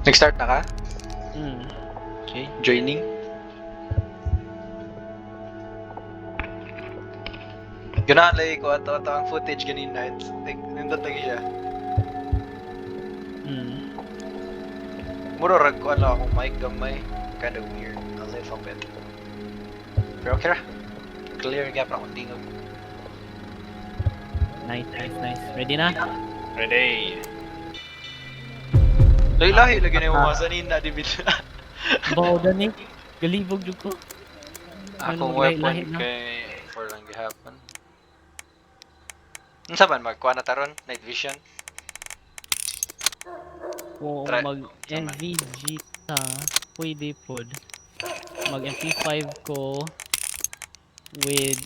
Nag-start na ka? Hmm. Okay, joining. Ginalay ko ato ang footage ganina. Nindot lagi siya. Muro rag ko ano akong mic gamay. Kinda weird. A little bit. Pero okay ra. Clear gap akong tingog. Nice. Ready na? Ready. Lahi-lahi lagi na yung umasa nina, di bit. Bawo ni. Galibog jud ko. Akong Ano, weapon lahi-lahi na. kay for lang gihapon. Unsa man magkuha na taron? Night vision. Kung Try. mag NVG ta, pwede pod. Mag MP5 ko with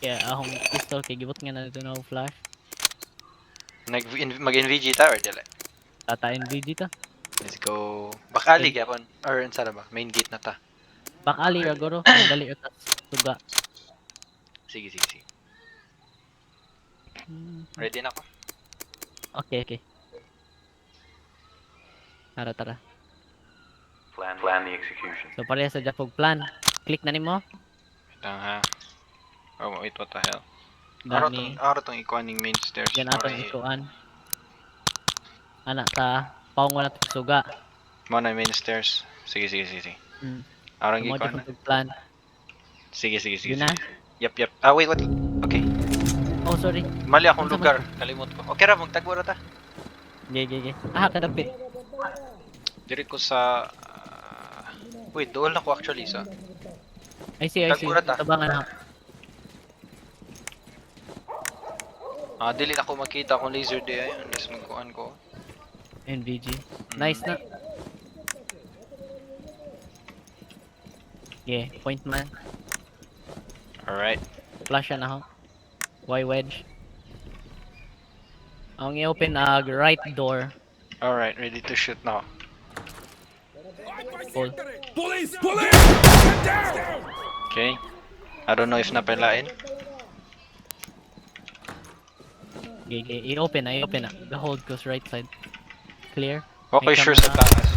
kaya akong pistol kay gibot nga na dito na flash. Mag-NVG ta or dili? Tata NVG ta. Let's go. Bakali gyapon or unsa na ba? Main gate na ta. Bakali ra goro, madali ra ta suga. Sige. Ready na ako. Okay. Tara. Plan the execution. So pareha sa Japog plan. Click na nimo. Wait lang ha. Oh, wait, what the hell? Gani. Araw tong ikuan ning main stairs. Yan atong ikuan. Ana ta, paungo na suga. Mo na main stairs. Sige. Arang Mo ikuan. Japog plan. Sige. Yun na. Yep. Ah, wait, what? Okay. Oh, sorry. Mali akong Unsa lugar. Kalimot ko. Okay ra, magtagbo ra ta. Ge. Kadapi. Diri ko sa wait, dool na ko actually sa. I see. Tagura ta. Tabangan na. Dili na ko makita kung laser di ay unless magkuan ko. NVG. Nice na. Yeah, point man. Alright. Flash na ako. Y wedge. Ang i-open right door. Alright, ready to shoot now. Full. Police! Get down! Okay. I don't know if napalain. Okay. I-open na. The hold goes right side. Clear. Okay, May sure camera. sa taas.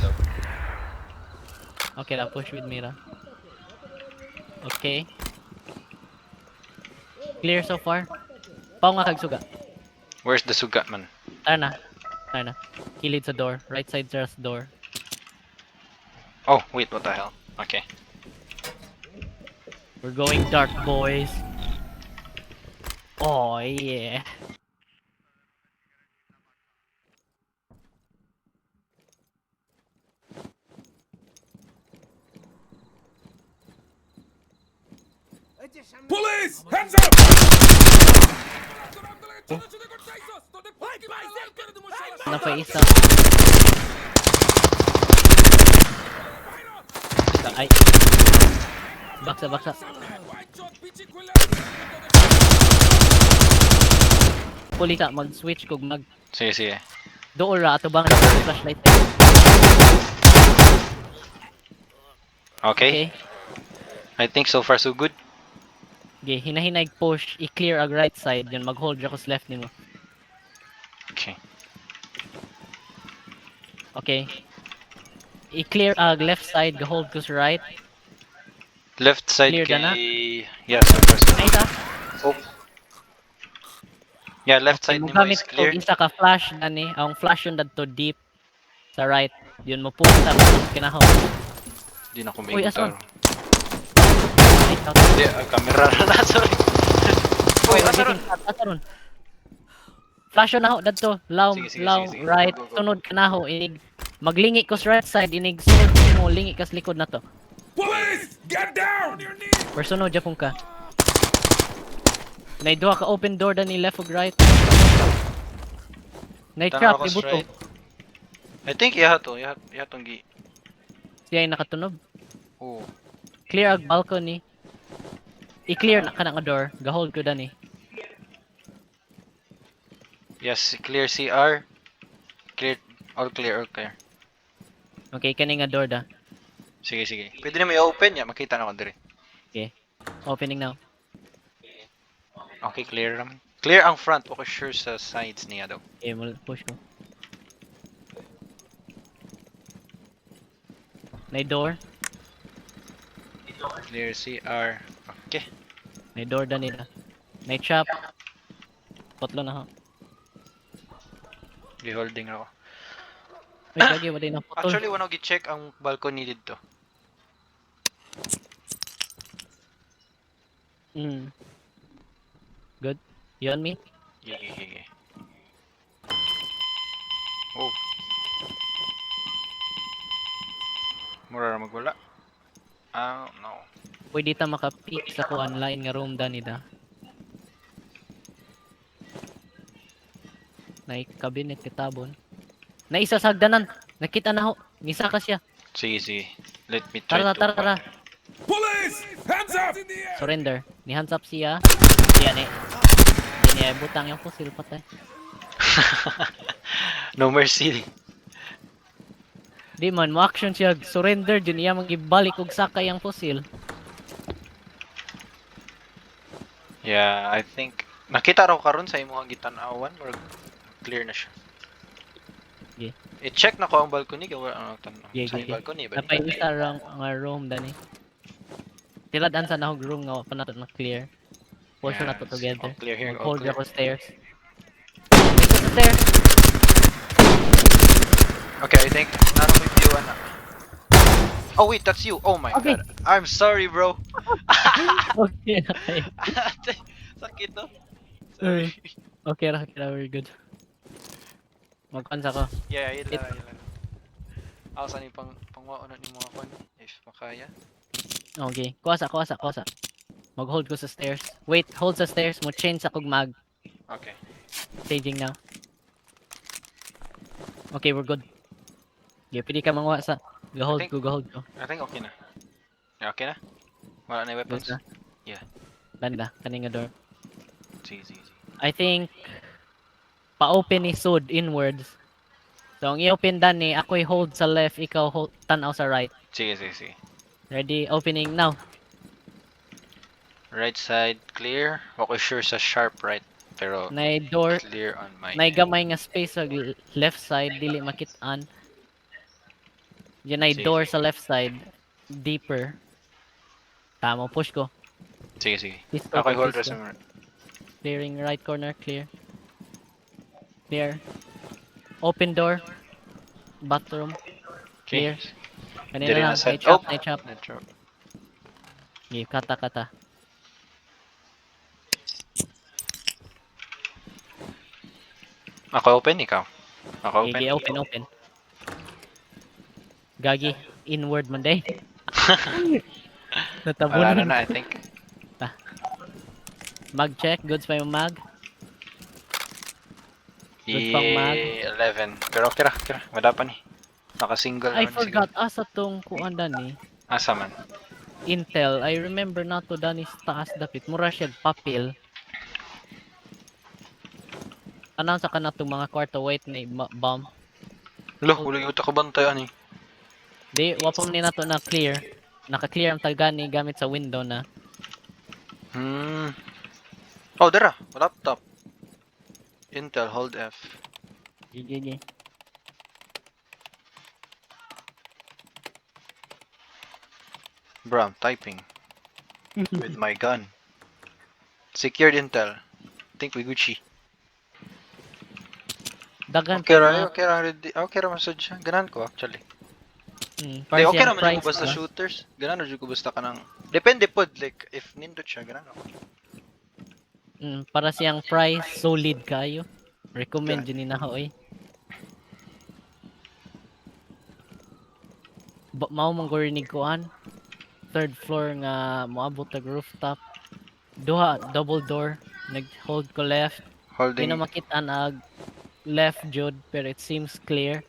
Okay na, push with Mira. Okay. Clear so far. Pao nga kag suga. Where's the sugat man? Tara na. Kilid sa door. Right side sa door. Oh, wait, what the hell? Okay. We're going dark, boys. Oh, yeah. Police! Hands up! Ano pa isa? Ay. Baksa. Puli ka, mag-switch kog mag... Sige. Doon ra, ato bang flashlight. Okay. I think so far so good. Okay, hinahinay push, i-clear ag right side, yun mag-hold ra ko sa left nimo. Okay. Okay. I-clear ag left side, go-hold ko sa right. Left side Clear kay... na? Yes, of course. Ay ta. Oh. Yeah, left side ni mo is Gamit ko clear. isa ka flash gani, ang flash yun dadto deep sa right. Yun mo punta kinahaw. Di na ko Uy, may asan? guitar. Ay, Hindi, camera na sorry. Uy, asaron. Flash yun na ho dadto. Law, Sige. right. Go. Sunod kanaho inig. Maglingi ko sa right side inig sunod mo lingi kas likod na to. Police! Get down! Or sunod japon ka. Nay duha ka open door da ni left ug right. Nay trap Tanaw ko ibuto. straight. I think ihatong gi. Siya ay nakatunog. Oh. Clear ag balcony. I-clear na ka nga door. Ga-hold ko da ni. Yes, clear CR. All clear. Okay, kani nga door da. Sige. Pwede na may open ya, makita na ko dire. Okay. Opening now. Okay, clear naman. Clear ang front, okay sure sa sides niya daw. Okay, push ko. May door. Clear CR. Okay. May door da nila. May trap. Potlo na ho. Di holding ako. Uy, gagi, wala na potol. Actually, wala gi-check ang balcony dito. Good. You on me? Gigi. Oh. Mura na magwala. No. Pwede ta maka-peek sa kuan line nga room da nila. Nay cabinet kitabon. Na isa sa hagdanan. Nakita na ho. Ngisa ka siya. Sige. Let me try Tara, to tara, tara. Police! Hands up! In the air! Surrender. Ni hands up siya. Yan eh. Yan eh. Butang yung pusil patay. No mercy. Di man, mo-action siya. Surrender. Dun iya magibalik og sakay ang pusil. Yeah, I think nakita raw karon sa imong gitan-awan or clear na siya. Yeah. I-check na ko ang balcony kay wala ang tanong. Yeah, Sa yeah, yeah. balcony ba? Napay isa rang nga room dani. Tiladan sa nahog room nga pa nato na clear. Push na to Yes, together. all clear here, all Hold clear. ako stairs. Ito sa stairs. Okay, I think naro ko view na. Oh wait, that's you. Oh my Okay. god. I'm sorry, bro. Okay, okay. Sakit to. Sorry. Sorry. Okay, we're good. Mag-cons ako. Yeah, yun lang. Ako saan yung pangwaon ni mga kon if makaya. Okay. Kuwasa. Mag-hold ko sa stairs. Wait, hold sa stairs. Mo change akong mag. Okay. Staging now. Okay, we're good. Okay, pwede ka mangwa sa. Go hold ko. I think okay na. Yeah, okay na? Wala na yung weapons? Good na. Yeah. Landa, kaning nga door. Sige. I think pa-open ni Sud inwards. So ang i-open dan ni ako'y hold sa left, ikaw hold tanaw sa right. Sige. Ready? Opening now. Right side clear. Okay, sure sa sharp right. Pero Nay door, clear on my nay gamay nga space sa left side dili makit-an. Yan ay Sige. door sa left side deeper. Tama, push ko. Sige. Pistol Okay, ko, hold pistol. resume. Clearing right corner, clear. Open door. Bathroom. Okay. Clear. Kanina Diri lang, na sa night shop. Night shop. Okay, kata. Ako open, ikaw. Ako open. Okay, open. Gagi, inward man day. Wala Natabunan. na, I think. Mag check, goods pa yung mag. Good pang mag. 11. Pero okay ra. Madapa ni. Naka-single I naman forgot, asa tong kuan dani. Asa man. Intel, I remember na to dani sa taas dapit. Mura siya papel. Anong sa kana tong mga kwarto wait na bomb. Lo, wala yung takabantay ani. Di, wapam ni na to na clear. Naka-clear ang tagani gamit sa window na. Oh, dara. Laptop. Intel, hold F. Gigi. Bro, I'm typing. With my gun. Secured Intel. Think we Gucci. Dagan Okay pa ra. Okay ra masud siya. Ganan ko actually. Hmm, Di, okay parang naman price ko basta na. shooters. Ganan rin ko basta ka ng... Depende pod, like, if nindot siya, ganan ako. Para siyang price solid kayo. Recommend yun na oy. Mao mong gorinig kuan. Third floor nga moabot tag rooftop. Duha double door. Nag-hold ko left. Di Holding, na makita ag left jud pero it seems clear.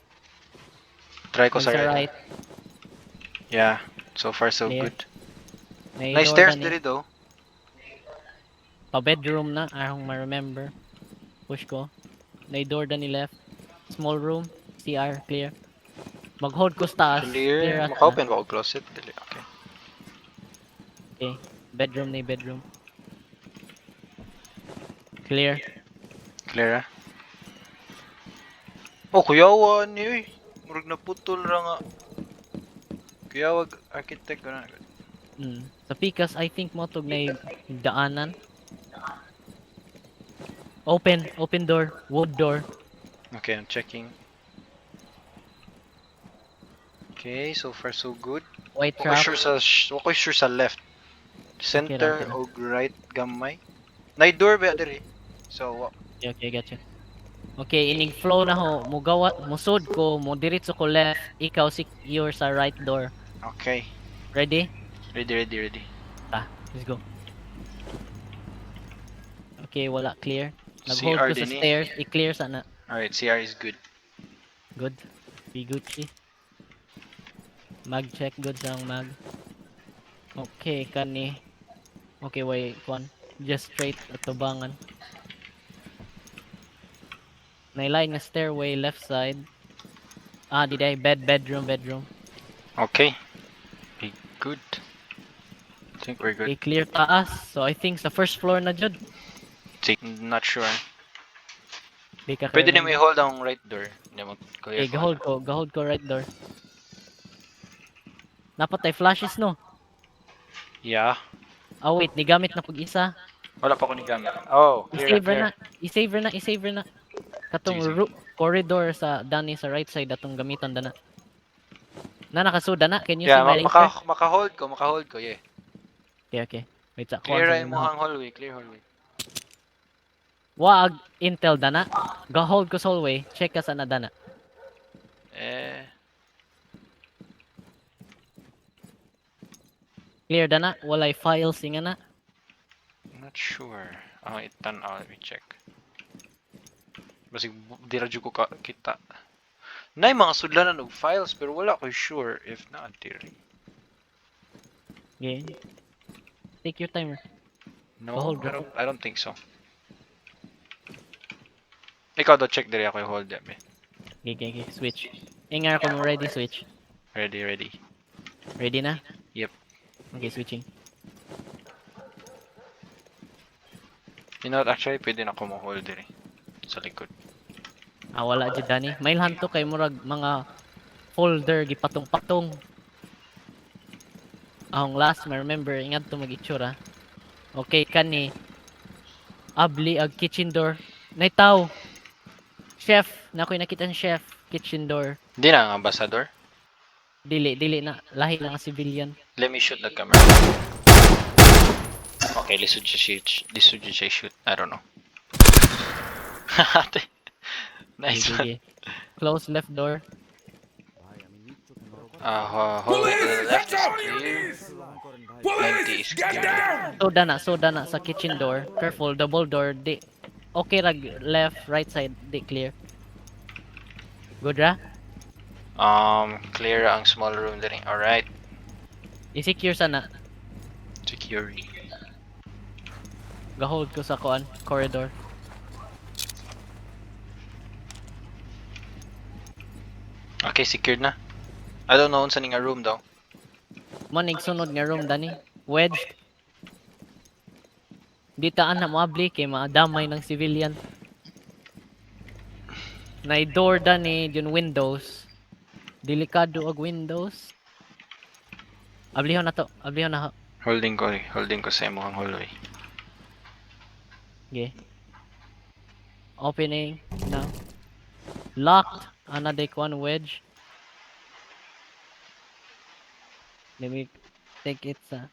try ko Yung sa sa right. right. Yeah, so far so Clear. good. May Nice door stairs dani. diri though. Pa bedroom na, arong ma-remember. Push ko. May door dani left. Small room, CR, clear. Mag-hold ko sa taas. Clear. as Maka-open ba o closet? Dili, okay. Okay. Bedroom na yung bedroom. Clear. Clear ah. Oh, kuyawa ni uy. Murag naputol ra nga. Kaya wag architect ko na. Sa Picas, I think mo tog na daanan. Open door, wood door. Okay, I'm checking. Okay, so far so good. White Wako trap. sure sa wako sure sa left. Center okay ra. o right gamay. Nay door ba diri? So Okay, gotcha. Okay, inig flow na ho. Musod ko, mo diretso ko left. Ikaw secure sa right door. okay. Ready? Ready. Let's go. Okay, wala clear. Nag-hold CR ko sa din eh. stairs. I-clear sana. Alright, CR is good. Good. Be Gucci. Mag check good sa ang mag. Okay, kani. Okay, wait, one. Just straight at tubangan. Nailine nga stairway left side. Did I bedroom. Okay. Be good. I think we're good. Okay, clear taas. So I think sa first floor na jud. Not sure. Di ka Pwede na remember. may hold ang right door. Hindi mo clear. Okay, gahold ko right door. Napatay flashes no. Yeah. Wait, nigamit na pag isa. Wala pa ko ni gamit. Oh, clear. I-save na. Katong Sige. corridor sa dani sa right side atong gamitan dana. Nakasuda na. Can you Yeah, see my laser? maka-hold ko, yeah. Okay. Wait sa Clear kuha ay mo ang hallway, clear hallway. Wag intel dana. Gahold ko sa hallway. Check ka sa na dana. Clear dana. Walay files nga na. Not sure. Let me check. Basig di radyo ko kita. Nay mga sudlanan og files pero wala ko sure if na diri. Okay. Take your timer. No, Hold I don't think so. Ikaw do check diri ako hold them. Okay. Switch. Ingar ko mo ready switch. Ready. Ready na? Yep. Okay, switching. You know what, actually pwede na ko mo hold diri sa likod. Wala dyan dani. May hanto kay murag mga folder gipatong-patong. Ang last may remember ingat to mag-itsura. Okay kani. Abli ag kitchen door. Naitaw. Chef, nakoy nakita ni chef kitchen door. Di na ang ambassador. Dili na. Lahi lang ang civilian. Let me shoot the camera. Okay, lisod siya shoot. I don't know. Nice one. Okay. Close left door. Hallway to the left is Hands up! clear. Police! is Get clear. down! Soda na sa kitchen door. Careful, double door. Di. Okay rag left, right side. Di clear. Good ra? Clear ang small room din. Alright. I-secure sana. Security. Gahold ko sa kuan corridor. Okay, secured na. I don't know unsa ning nga room daw. Manig sunod nga room dani. Wedge. Di taan na moabli kay maadamay ng civilian. Nay door dani yung windows. Delikado ag windows. Ablihon na to. Ablihon na ho. Holding ko sa imong hallway. Okay. Opening now. Locked. Another one wedge. Let me take it sa.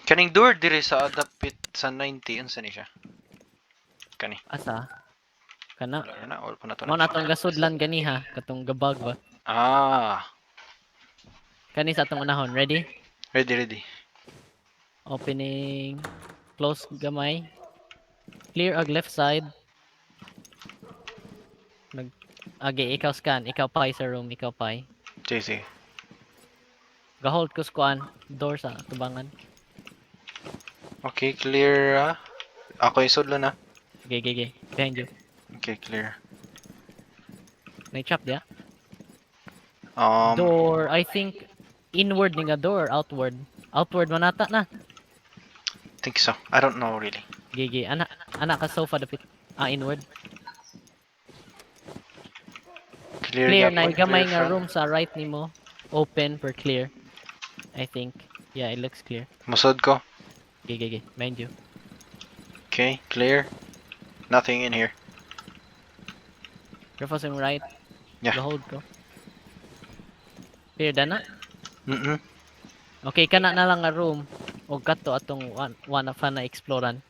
Kaning door diri sa adapit sa 90 unsa ni siya? Kani. Asa? Kana. Wala na, wala pa na to. Mo na tong gasudlan ganiha katong gabag ba. Kani sa atong unahon. Ready? Ready. Opening. Close gamay. Clear ag left side. Ikaw scan. Ikaw pay sa room. Ikaw pay. JC. Gahold ko squan. Door sa tubangan. Okay, clear. Ako isudlo na. Okay. Behind you. Okay, clear. May chop dia. Um, Door. I think inward ni nga door. Outward. Outward manata na. think so. I don't know really. Gigi. Anak ka sofa dapit. Inward. Clear gap na on, gamay clear nga front. room sa right nimo. Open for clear. I think. Yeah, it looks clear. Musod ko. Okay. Mind you. Okay, clear. Nothing in here. Careful sa imong right. Yeah. Hold ko. Clear na. Mm-mm. Okay, kana na lang nga room. O kato atong one of na exploran.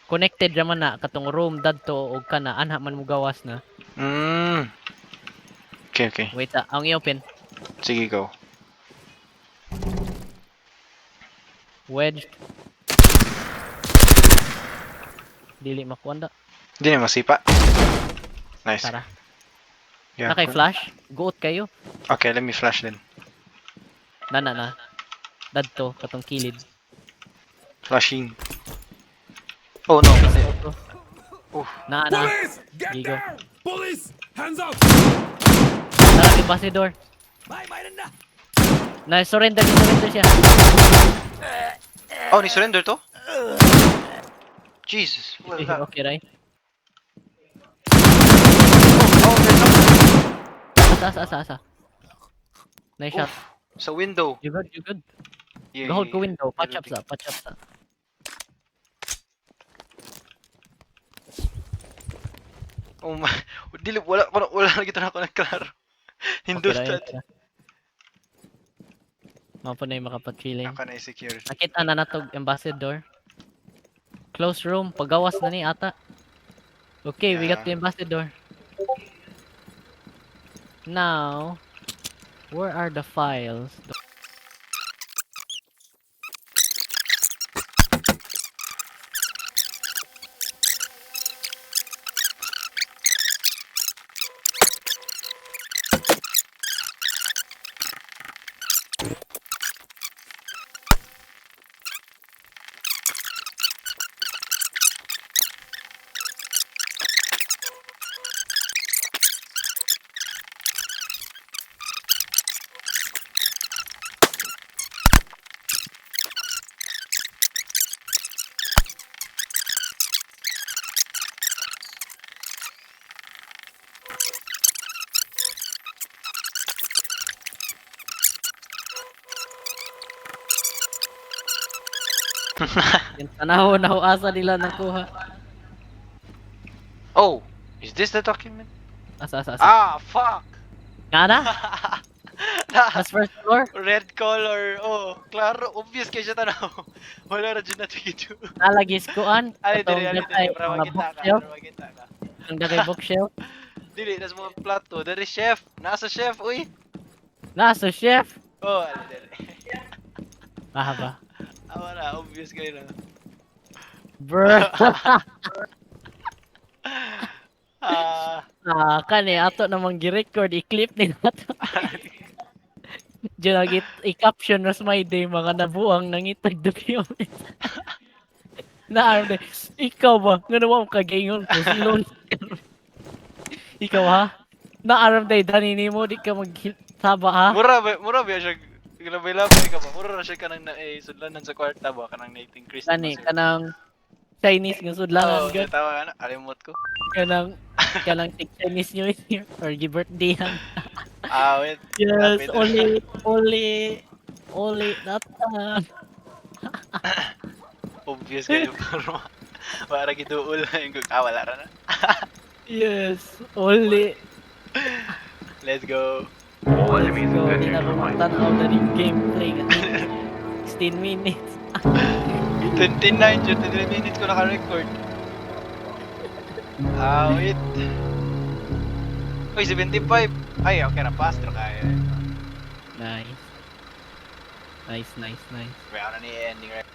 Connected naman na katong room dadto og kana anha man mo gawas na. Mm. Okay. Wait, ang i-open. Sige, go. Wedge. Dili makuanda. Hindi na masipa. Nice. Tara. Yeah, Nakay cool. flash. Goot kayo. Okay, let me flash then. Na. Dadto katong kilid. Flashing. Oh no. Oof. Na. Police! Get Gigo. down! Police! Hands up! Tara ambassador. May na! Na surrender siya. Oh, ni surrender to? Jesus. What is that? Okay, right? Oh, there's something. Asa. Nice shot. Sa window. You good? Yeah, Hold ko yeah. window. Patch up sa. Oh my. Dili, wala na kita na ako nagklaro. Hindot Okay, that. right. Mapo na yung makapag-chilling. Ako na i-secure. Nakita na natog ambassador. Close room. Pagawas na ni ata. Okay, we got the ambassador. Now, where are the files? Yung tanaw na asa nila nakuha. Oh, is this the document? Asa. Ah, fuck! Nga na? As first floor? Red color. Oh, klaro. Obvious kay siya tanaw. Wala na dyan na tigito. Nalagis kuan. Ali, Katong dili. dagay, Para mga makita ka. bookshelf. Para makita ka. Ang dagay bookshelf. Dili, nas mga plato. Dari chef. Nasa chef, uy. Nasa chef. Oh, ali, dili. Ba. Awa na, obvious kayo na. Bro. Ah, Kani ato namang gi-record i-clip ni nato. Diyan lagi i-caption nas my day mga nabuang nangitag document. Na ikaw ba ngano mo kagaingon ko silon. Ikaw ha? Naaram day dani nimo di ka magsaba ha? mura ba siya. Labay-labay ka ba? Mura na siya kanang sudlanan sa kwarta ba? Kanang naiting Christmas. Kani kanang Chinese nga sudlangan Oo, gud. tawa ka na. Alimot ko. Kanang tig Chinese New Year or birthday han. Ah, wait. Yes, Lapit. only that time. Obvious kayo pero para giduol na yung wala ra na. Yes, only. Let's go. All enemies So, have di been na neutralized. tanaw na rin gameplay ka. 16 minutes. 29 dyan, 23 minutes ko naka-record. Ah, wait. Uy, 75. Ay, okay na, pass through kaya. Nice. Nice. May ako na ni ending right.